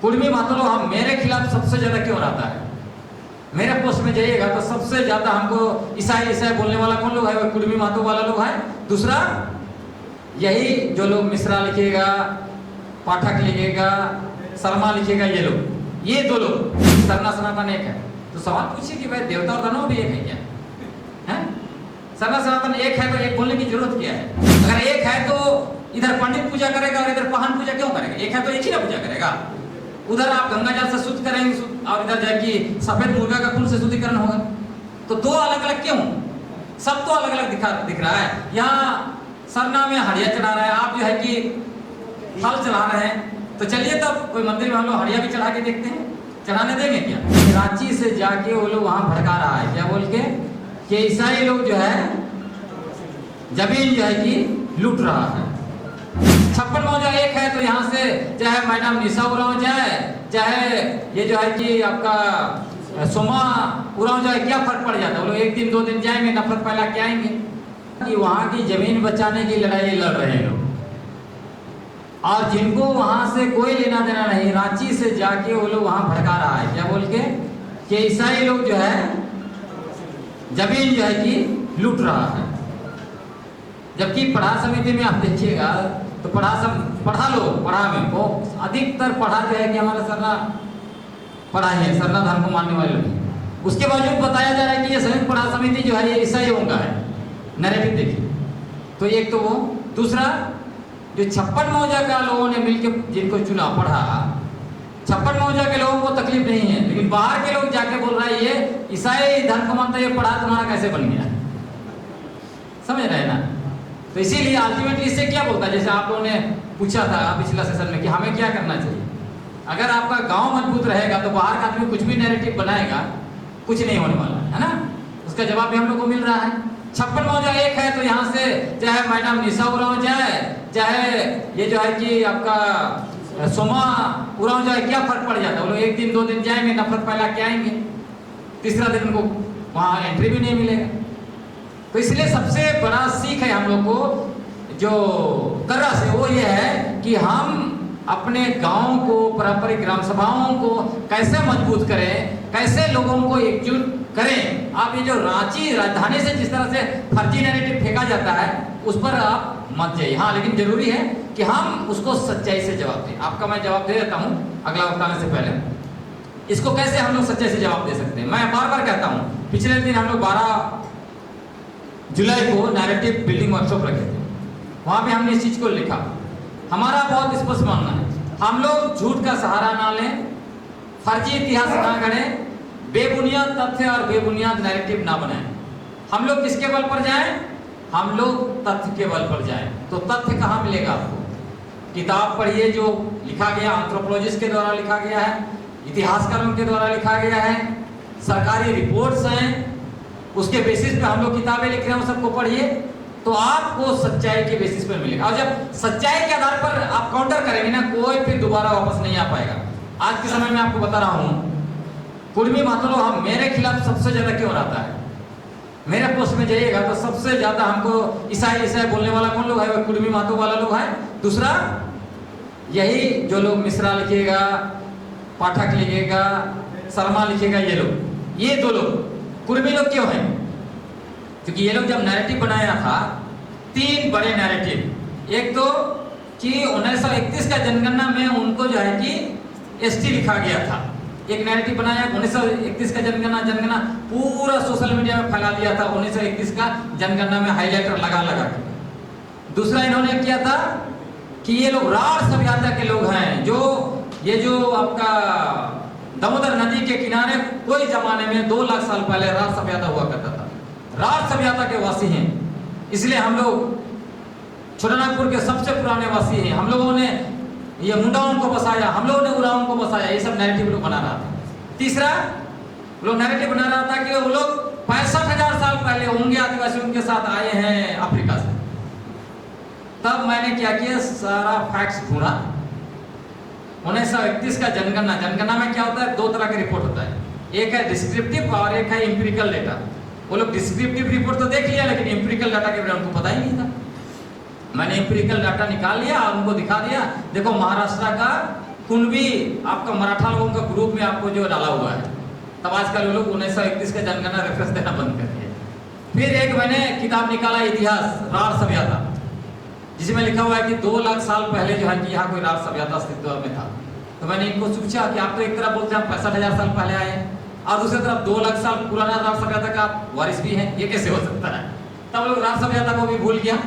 कुर्मी मातो लोग हम मेरे खिलाफ सबसे ज्यादा क्यों आता है? मेरे पोस्ट में जाइएगा तो सबसे ज्यादा हमको ईसाई बोलने वाला कौन लोग है? वो कुर्मी मातो वाला लोग है। दूसरा यही जो लोग मिश्रा लिखेगा, पाठक लिखेगा, शर्मा लिखेगा, ये लोग, ये दो लोग, सरना सनातन एक है। तो सवाल पूछिए कि भाई देवता और दानव भी एक है क्या? है सरना सनातन एक है तो एक बोलने की जरूरत क्या है? अगर एक है तो इधर पंडित पूजा करेगा और इधर पहन पूजा क्यों करेगा? एक है तो एक ही ना पूजा करेगा। उधर आप गंगा जल से शुद्ध करेंगे और इधर जाके सफेद मुर्गा का खून से शुद्धिकरण होगा। तो दो अलग अलग क्यों? सब तो अलग अलग दिख रहा है। यहाँ सरना में हड़िया चढ़ा रहा है, आप जो है कि फल चढ़ा रहे हैं। तो चलिए तब कोई मंदिर में हम लोग हड़िया भी चढ़ा के देखते हैं, चढ़ाने देंगे क्या? रांची से जाके वो लोग वहां भड़का रहा है क्या बोल के कि ईसाई लोग जो है जमीन जो है कि लूट रहा है। 56 मौजा एक है तो यहाँ से चाहे मैडम निशा उरांव जाए, चाहे ये जो है कि आपका सोमा उरांव जाए, क्या फर्क पड़ जाता है? वो लोग एक दिन 2 दिन जाएंगे, नफरत फैला के आएंगे कि वहाँ की जमीन बचाने की लड़ाई लड़ रहे हैं लोग, और जिनको वहां से कोई लेना देना नहीं, रांची से जाके वो लोग वहां भड़का रहा है क्या बोल के कि ईसाई लोग जो है जमीन जो है कि लूट रहा है। जबकि पढ़ा समिति में आप देखिएगा तो पढ़ा लो, पढ़ा में वो अधिकतर पढ़ा जो है कि हमारा सरना पढ़ा है, सरना धर्म को मानने वाले लोग। उसके बावजूद बताया जा रहा है कि ये संयुक्त पढ़ा समिति जो है ये ईसाइयों का है। नैरेटिव देखिए तो एक तो वो, दूसरा जो 56 मौजा का लोगों ने मिलकर जिनको चुना पढ़ा, 56 मौजा के लोगों को तकलीफ नहीं है, लेकिन बाहर के लोग जाके बोल रहा है ये ईसाई धर्म को मानता है, ये पढ़ा तुम्हारा कैसे बन गया? समझ रहे हैं ना? तो इसीलिए अल्टीमेटली इससे क्या बोलता है, जैसे आप लोगों ने पूछा था पिछला सेशन में कि हमें क्या करना चाहिए। अगर आपका गांव मजबूत रहेगा तो बाहर का आदमी कुछ भी नैरेटिव बनाएगा, कुछ नहीं होने वाला है ना? उसका जवाब भी हम लोग को मिल रहा है। 56 मौजा एक है तो यहाँ से चाहे मैडम निशा उरांव जाए, चाहे ये जो है कि आपका सोमा उरांव जाए, क्या फर्क पड़ जाता है? वो लोग एक दिन 2 दिन जाएंगे, नफरत फैला के आएंगे, तीसरा दिन उनको वहाँ एंट्री भी नहीं मिलेगा। तो इसलिए सबसे बड़ा सीख है हम लोग को जो कर्रा से, वो ये है कि हम अपने गांव को, पारंपरिक ग्राम सभाओं को कैसे मजबूत करें, कैसे लोगों को एकजुट करें। आप ये जो रांची राजधानी से जिस तरह से फर्जी नैरेटिव फेंका जाता है उस पर आप मत जाइए। हाँ, लेकिन जरूरी है कि हम उसको सच्चाई से जवाब दें। आपका मैं जवाब दे देता हूँ अगला बताने से पहले। इसको कैसे हम लोग सच्चाई से जवाब दे सकते हैं? मैं बार बार कहता हूँ, पिछले दिन हम लोग 12 जुलाई को नैरेटिव बिल्डिंग वर्कशॉप रखे थे, वहां पे हमने इस चीज को लिखा। हमारा बहुत स्पष्ट मानना है, हम लोग झूठ का सहारा ना लें, फर्जी इतिहास ना गढ़ें, बेबुनियाद तथ्य और बेबुनियाद नैरेटिव ना बनाएं। हम लोग किसके बल पर जाएं? हम लोग तथ्य के बल पर जाएं। तो तथ्य कहाँ मिलेगा आपको? किताब पढ़िए जो लिखा गया, एंथ्रोपोलॉजिस्ट के द्वारा लिखा गया है, इतिहासकारों के द्वारा लिखा गया है, सरकारी रिपोर्ट्स हैं, उसके बेसिस पे हम लोग किताबें लिख रहे हैं, वो सबको पढ़िए तो आपको सच्चाई के बेसिस पर मिलेगा। और जब सच्चाई के आधार पर आप काउंटर करेंगे ना, कोई फिर दोबारा वापस नहीं आ पाएगा। आज के समय में आपको बता रहा हूँ, कुर्मी मातो लोग हम मेरे खिलाफ सबसे ज्यादा क्यों आता है? मेरे पोस्ट में जाइएगा तो सबसे ज्यादा हमको ईसाई बोलने वाला कौन लोग है? वो कुर्मी मातो वाला लोग है। दूसरा यही जो लोग मिश्रा लिखेगा, पाठक लिखेगा, शर्मा लिखेगा, ये लोग, ये दो लोग कुर्मी लोग क्यों हैं? क्योंकि ये लोग जब नैरेटिव बनाया था, 3 बड़े नैरेटिव, एक तो कि 1931 का जनगणना में उनको जो है कि एसटी लिखा गया था, एक नैरेटिव बनाया। 1931 का जनगणना पूरा सोशल मीडिया में फैला दिया था, 1931 का जनगणना में हाईलाइटर लगा के। दूसरा इन्होंने किया था कि ये लोग राढ़ सभ्यता के लोग हैं, जो ये जो आपका दामोदर नदी के किनारे कोई जमाने में 2 लाख साल पहले राढ़ सभ्यता हुआ करता था, राढ़ सभ्यता के वासी हैं, इसलिए हम लोग छोटानागपुर के सबसे पुराने वासी हैं। हम लोगों ने ये मुंडाओं को बसाया, हम लोगों ने उराओं को बसाया, ये सब नैरेटिव लोग बना रहा था। तीसरा लोग नैरेटिव बना रहा था कि वो लोग 65,000 साल पहले होंगे आदिवासी उनके साथ आए हैं अफ्रीका से। तब मैंने क्या किया, सारा फैक्ट्स ढूंढा। 1931 का जनगणना में क्या होता है? 2 तरह की रिपोर्ट होता है, एक है डिस्क्रिप्टिव और एक है एम्पिरिकल डेटा। वो लोग डिस्क्रिप्टिव रिपोर्ट तो देख लिया, लेकिन एम्पिरिकल डाटा के बारे में उनको पता ही नहीं था। मैंने एम्पिरिकल डाटा निकाल लिया और उनको दिखा दिया, देखो महाराष्ट्र का कुणबी आपका मराठा लोगों का ग्रुप में आपको जो डाला हुआ है, तब आजकल लोग 1931 का जनगणना रेफरेंस देना बंद कर दिया। फिर एक मैंने किताब निकाला इतिहास राढ़ सभ्यता, जिसमें लिखा हुआ है कि 2 लाख साल पहले जो है कि यहाँ कोई राढ़ सभ्यता अस्तित्व में था। तो मैंने इनको पूछा कि आप तो एक तरफ बोलते हैं 65,000 साल पहले आए हैं, और दूसरी तरफ 2 लाख साल पुराना राढ़ सभ्यता का आप वारिस भी हैं, ये कैसे हो सकता है? तब लोग राढ़ सभ्यता को भी भूल गया।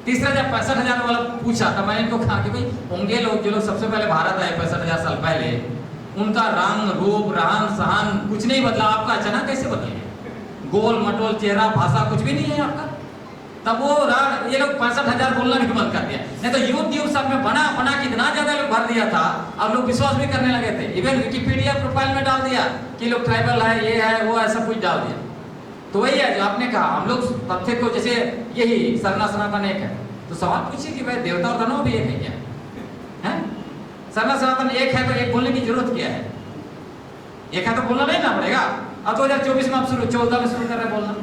तीसरा जब 65,000 वाला पूछा तब मैंने इनको कहा कि भाई होंगे लोग जो लोग सबसे पहले भारत आए 65,000 साल पहले, उनका रंग रूप रहन सहन कुछ नहीं बदला, आपका अचानक कैसे बदल गया? गोल मटोल चेहरा भाषा कुछ भी नहीं है आपका। तब वो ये लोग 65,000 बोलना भी बंद कर दिया। नहीं तो यूट्यूब सब में बना बना के इतना ज्यादा लोग भर दिया था और लोग विश्वास भी करने लगे थे। इवन विकिपीडिया प्रोफाइल में डाल दिया कि लोग ट्राइबल है, ये है वो है, सब कुछ डाल दिया। तो वही है जो आपने कहा, हम लोग तथ्य को जैसे यही सरना सनातन एक है, तो सवाल पूछिए कि भाई देवता और दानव भी एक है क्या? है सरना सनातन एक है तो एक बोलने की जरूरत क्या है? एक है तो बोलना नहीं ना पड़ेगा। अब 2024 में आप 14 में शुरू कर रहे हैं बोलना।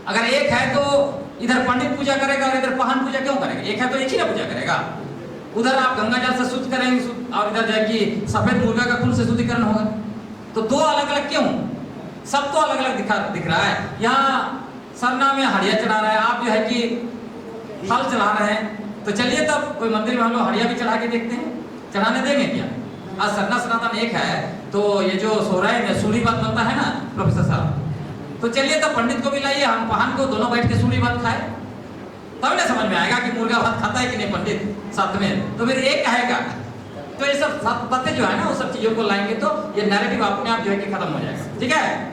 अगर एक है तो इधर पंडित पूजा करेगा और इधर पहन पूजा क्यों करेगा? एक है तो एक ही ना पूजा करेगा। उधर आप गंगा जल से शुद्ध करेंगे और इधर जाए कि सफेद मुर्गा का खून से शुद्धिकरण होगा। तो दो अलग अलग क्यों? सब तो अलग अलग दिख रहा है। यहाँ सरना में हड़िया चढ़ा रहा है, आप जो है कि फल चढ़ा रहे हैं। तो चलिए तब कोई मंदिर में हम लोग हड़िया भी चढ़ा के देखते हैं, चढ़ाने देंगे क्या? आज सरना सनातन एक है तो ये जो सोहराय में सूढ़ी बात बनता है ना प्रोफेसर साहब, तो चलिए तब पंडित को भी लाइए, हम पहन को दोनों बैठ के सूढ़ी भात खाए, तब ना समझ में आएगा कि मुर्गा भात खाता है कि नहीं पंडित साथ में। तो फिर एक कहेगा। तो ये सब बातें जो है ना वो सब चीजों को लाएंगे तो ये नैरेटिव अपने आप जो है कि खत्म हो जाएगा। ठीक है।